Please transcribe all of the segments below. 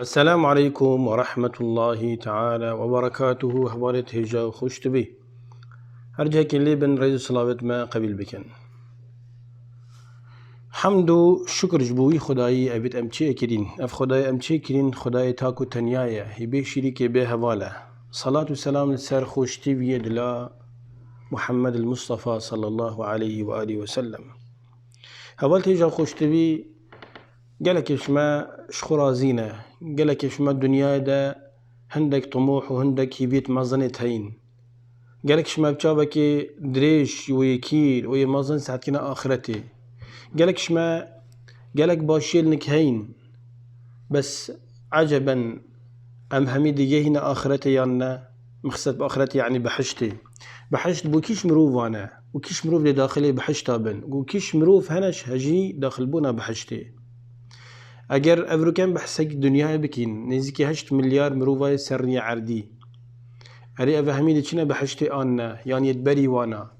السلام عليكم ورحمة الله تعالى وبركاته. هوالت هجا خوش تبي هرجع كلي بن رئيس صلاوت ما قبل بكن حمدو شكر جبوي خداي أبيت أمشي كرين أف خداي أمشي كرين خداي تاكو تنيايا هبي شريك به هوالا صلاة والسلام لسر خوش تبي دلا محمد المصطفى صلى الله عليه وآله وسلم. هوالت هجا خوش تبي قالك شما شخرازينة قالك شما الدنيا دا هندك طموح وهندك هبيت مازنة هين قالك شما بشابك دريش ويكير ويمازن ساعتنا آخرتي قالك شما قالك باشيل نك هين بس عجبا أم هميدي جهنا آخرتي يعني مخصت بآخرتي يعني بحشت بو كيش مروف وانا وكيش مروف لداخلي بحشتا بن وكيش مروف هنش هجي داخل بونا بحشتي اگر افروکن بحثك دنیا بكين نزيكي 8 مليار مروفای سرني عردي اري افهميني چنا بحشتي آنا يعني يدبري وانا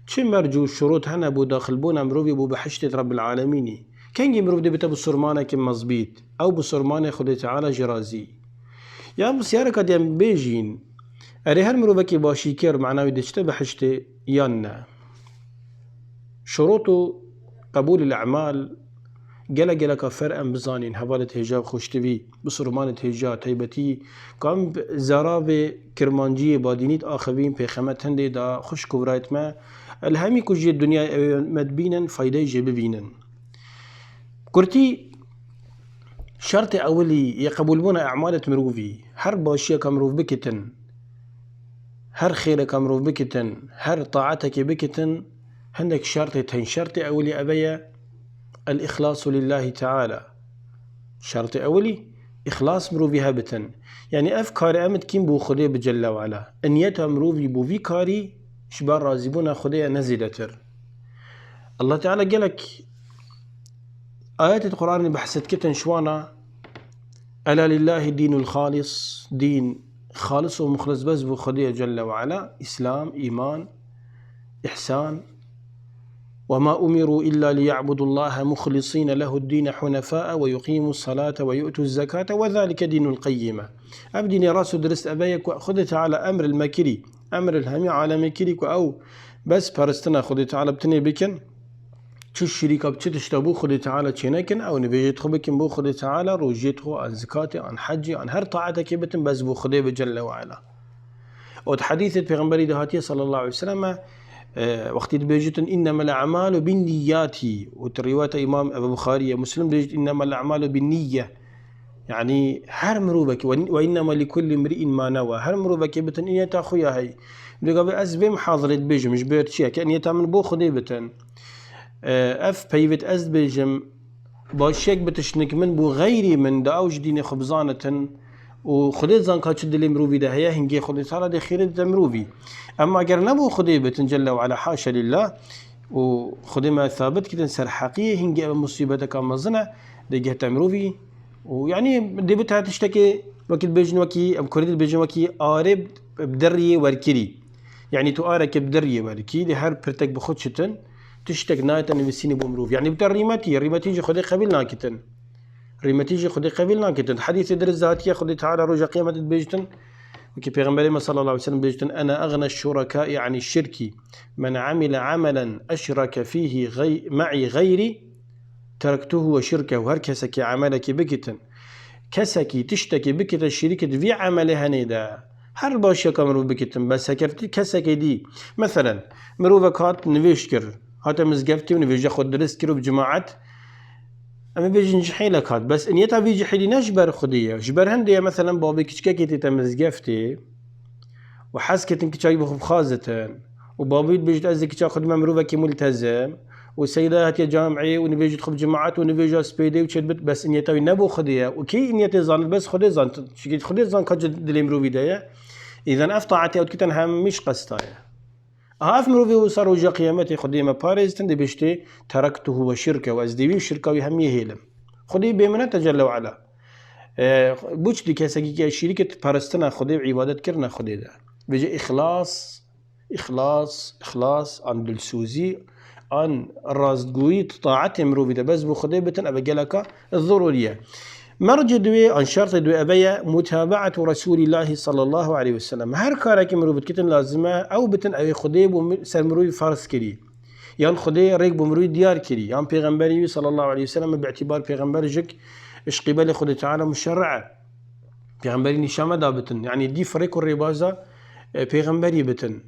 چه مرجو شروط هنا بو داخل بونا مروفي بو بحشتي رب العالميني كنجي مروف دي بتا بصرمانه كم مزبيط او بصرمانه خد تعالى جرازي يا بسيارة قد بيجين اري هر مروفكي باشي كير معناوي دشتا بحشتي يانا شروط قبول الاعمال جلا كفر بزانين هوالت هجاب خوشتوي بسرمانت هجا تيبتي كم زراب كرمانجي بادينيت آخوين بخمت هندي دا خوش كورايت ما الهمي كجي الدنيا مدبينا فايدة جببينا كرتي شرط أولي يقبلون أعمال مروفي هر باشية كمروف بكتن هر خير كمروف بكتن هر طاعتك بكتن هندك شرطتين شرط أولي أبيا الإخلاص لله تعالى شرط أولي إخلاص مروفي هابتن يعني أفكار أمد كين بو خدي بجل وعلا أنيتا مروفي بو في كاري شبار رازبونا خدي نزلتر الله تعالى قالك آيات القرآن بحثت كتن شوانا ألا لله الدين الخالص دين خالص ومخلص بس بو خدي جل وعلا إسلام إيمان إحسان وما أمروا إلا ليعبدوا الله مخلصين له الدين حنفاء ويقيموا الصلاة ويؤتوا الزكاة وذلك دين القيمة أبديني راسو درست أبايك وأخذت على أمر المكري أمر الهمي على مكري أو بس برستنا أخذت على بتني بكن شو الشريكة بتشتبو خذت على تشينكن أو نبيجت خبكن بو خذت على روجيته عن زكاة عن حج عن هر طاعتك بتن بس بو خذي بجل وعلا وحديث البيغمبري دهاتي صلى الله عليه وسلم وقت بيجتن إنما الأعمال بالنيات وترواية إمام أبو بخاري مسلم بيجت إنما الأعمال بالنية يعني هر مروبك وإنما لكل امرئ ما نوى هر مروبك بتن إن يتأخويا هاي بيقول أزبي محاضرة بيجم مش بيرت شيء كأن يتعمل بو خدي بتن أف بيفت أزد بيجم باشيك بتشنك من بو غيري من دا أوج ديني خبزانة وخديت زان كاتش دلي مروفي ده هي هنجي خديت صار ده خير ده مروفي اما اگر نبو خدي بتنجلى وعلى حاشا لله وخدي ما ثابت كده سر حقيقي هنجي مصيبتك مزنه ده جهه مروفي ويعني دي بتها تشتكي وكيل بيجن وكي ام كوريد بيجن وكي قارب بدري وركري يعني تو ارك بدري وركي دي هر برتك بخدشتن تشتك نايتن بسيني بمروف يعني بتريمتي ريمتي خدي قبلنا كتن ريمتيجي خدي قبلنا كتن حديث درس ذاتية خدي تعالى رجع قيامة بيجتن وكي بيغمبري صلى الله عليه وسلم بيجتن أنا أغنى الشركاء عن الشرك من عمل عملا أشرك فيه معي غيري تركته وشركه هر كسكي عملك بكتن كسكي تشتكي بكتن الشركة في عملها نيدا هر باشا كمرو بكتن بس هكرتي كسكي دي مثلا مروفك هات نفيشكر هات مزقفتي ونفيش خد درس كرو بجماعات اما بيجي نجحي لك هاد بس ان يتا بيجي حيلي نجبر خديه جبر هنديه مثلا بابي كشكاكي تمزقفتي وحسكت انك شاي بخف خازة وبابي بيجي تأزك كشا خدمة مروفك ملتزم والسيدة هاتي جامعي ونبيجي تخب جماعات ونبيجي سبيدي وشدبت بس ان يتا نبو خديه وكي ان يتا زان بس خدي زان شكيت خدي زان كجد دلي مروفي دايا اذا افتعتي او كتن هم مش قستايا هاف مروفي وصار وجا قيامتي خدي ما باريس تندي بيشتي تركته وشركه وازديوي شركه وهم يهيلم خدي بيمنه تجلى وعلا بوش دي كاسكي شركه بارستنا خدي عبادت كرنا خدي ده بيجي اخلاص عن دلسوزي عن الرازقوي طاعتي مروفي ده بس بو خدي بتن ابقى لك الضروريه مرج دوي عن شرط دوي أبيا متابعة رسول الله صلى الله عليه وسلم. هر كارك مرو بتكتن لازمة أو بتن أو خدي سر مروي فارس كري، يان خدي ريك بمروي ديار كري، يان پیغمبري صلى الله عليه وسلم باعتبار پیغمبر جك اش قبل خدي تعالى مشرعة، پیغمبري نشامة دا بتن، يعني دي فريق الربازة پیغمبري بتن.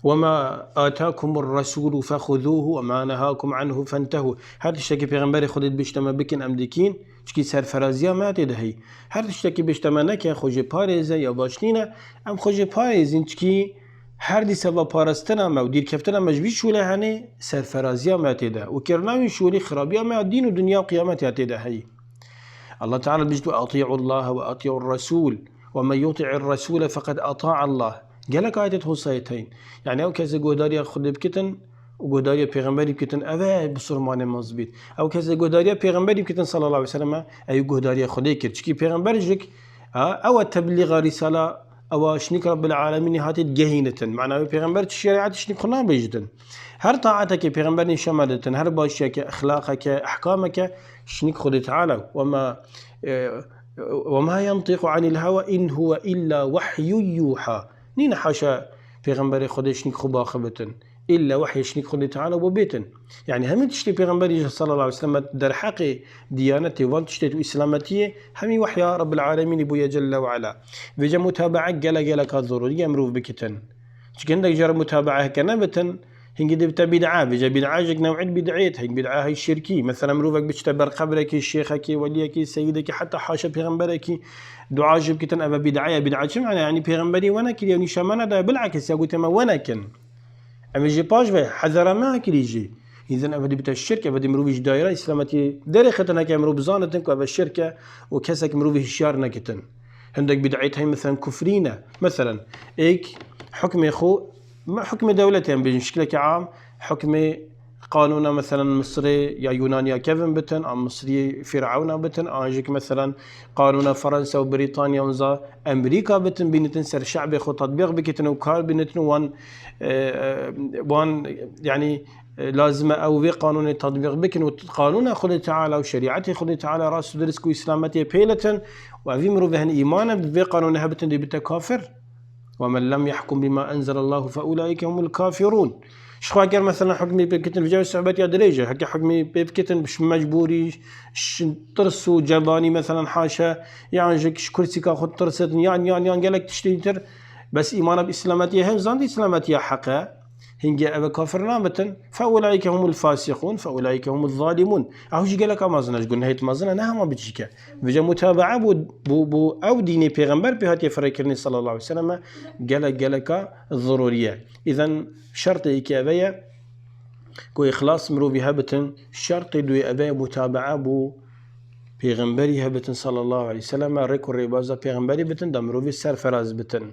وما آتاكم الرسول فخذوه وما نهاكم عنه فانتهوا. هر تشتكي پیغمبر خودت بشتما بکن ام دیکین چکی سرفرازی ما تدهی. هر تشتكي بشتما نکه خوش پارێزە یا باشنینە ام خوش پارێزین چکی هر دی سبب پارستنا ما و دیر کفتنا مجبی شوله هنه سرفرازی ما تده و کرناوی شولی خرابی ما دین و دنیا و قیامت تدهی. الله تعالى بيجد أطيعوا الله وأطيعوا الرسول ومن يطع الرسول فقد أطاع الله. قالك آية هوسايتين يعني أو كذا جوداريا خد بكتن وجوداريا بيغمبري بكتن أبا بصرمان مزبيط أو كذا جوداريا بيغمبري بكتن صلى الله عليه وسلم أي جوداريا خديك تشكي بيغمبرجك أو تبليغ رسالة أو شنيك رب العالمين هاتت جهينة معناه بيغمبر الشريعة شنيك خلنا بيجدن هر طاعتك بيغمبرني شمالة هر باشيك أخلاقك أحكامك شنيك خد تعالى وما ينطق عن الهوى إن هو إلا وحي يوحى. نين حاشا پیغمبر خودش نیک خوب آخبتن إلا وحيش نیک خود تعالى وبيتن. يعني همين تشتي پیغمبر صلى الله عليه وسلم در حق ديانته وان تشتي إسلامتيه همي وحي رب العالمين بويا جل وعلا. وجا متابعة جلا كالضرورية مروف بكتن شكن دك جرى متابعة كنبتن هنجي دبتا بدعة بجا بدعة جك نوعية بدعيت هنج بدعة هي الشركي مثلا مروفك بتشتبر قبرك شيخك وليك سيدك حتى حاشا پیغمبرك دعاء جبكتن أبا بدعة شو معنى يعني پیغمبري وانا كري يعني شمانة دا بالعكس يقول تما وانا كن أما جي باش في حذر ما كري جي إذن أبا دبتا الشركة أبا دي مروفيش دائرة إسلامتي دارختنا كي مروف زانتنك أبا الشركة وكسك مروفيش الشارنا كتن عندك بدعيتها مثلا كفرينة مثلا إيك حكم يخو حكم دولتين بشكل عام حكم قانون مثلا مصري يا يوناني يا كيفن بتن أو مصري فرعون بتن أجيك مثلا قانون فرنسا وبريطانيا ونزا أمريكا بتن بينتن سر شعب خو تطبيق بكتن وكار بينتن وان يعني لازم أو في قانون تطبيق بكن وقانون خد تعالى وشريعته خد تعالى راس درسكو إسلامتي بيلتن وفي مروفهن إيمانا في قانونها بتن دي بتكافر ومن لم يحكم بما أنزل الله فأولئك هم الكافرون. شخوا أجر مثلا حكمي بكتن في جامعة الصعوبات يا دريجة هكا حكمي بكتن مش مجبوري ترسو جباني مثلا حاشا يعني جك كرسي كاخد ترست يعني قالك تشتري بس إيمانا بإسلامتي هم زاند إسلامتي حقا هنجي أبا كافر نامتن فأولئك هم الفاسقون فأولئك هم الظالمون. أهوش قالك أمازناش قلنا هيت مازنا نها ما بتجيك بجا متابعة بو أو ديني پیغمبر بهاتي فريكرني صلى الله عليه وسلم قالك الضرورية. إذن شرط إكابية كو إخلاص مرو بها بتن شرط دوي أبا متابعة بو پیغمبري هبتن صلى الله عليه وسلم ريكو ريبازا پیغمبري بتن دمرو في سرفراز بتن.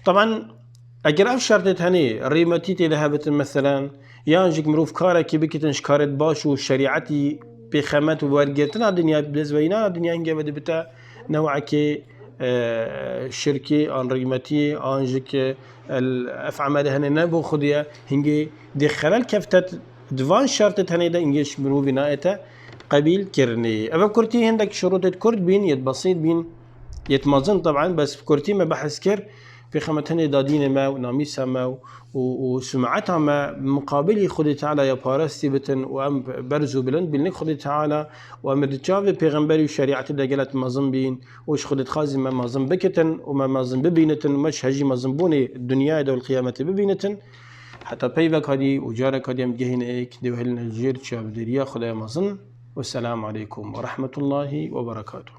طبعا اگر اف شرطت هني ريمتي تذهبت مثلا يانجك مروف كارك بكتن شكارت باش وشريعتي بخمت وورقتنا الدنيا بلزوينا الدنيا هنجي بده بتا نوعك شركي ان ريمتي انجك الافعمال هني نبو خديا هنجي دي خلال كفتت دفان شرطت هني ده انجيش مروف نايته قبيل كرني ابا كرتي عندك شروط كرد بين يد بسيط بين يتمازن طبعا بس كرتي ما بحس كر في خمتني دادين ما وناميسها ما وسمعتها ما مقابل خد تعالى يا بارستي بتن وام برزو بلند بلنك خد تعالى وام رجال پیغمبري وشريعه دجلت مازن بين وش خد خازم ما مازن بكتن وما مازن ببينتن مش هجي مازن بوني الدنيا دو القيامه ببينتن حتى بيبك هذه وجارك هذه مجهين ايك دو هلنا الجير شاب دريا خدای مازن والسلام عليكم ورحمه الله وبركاته.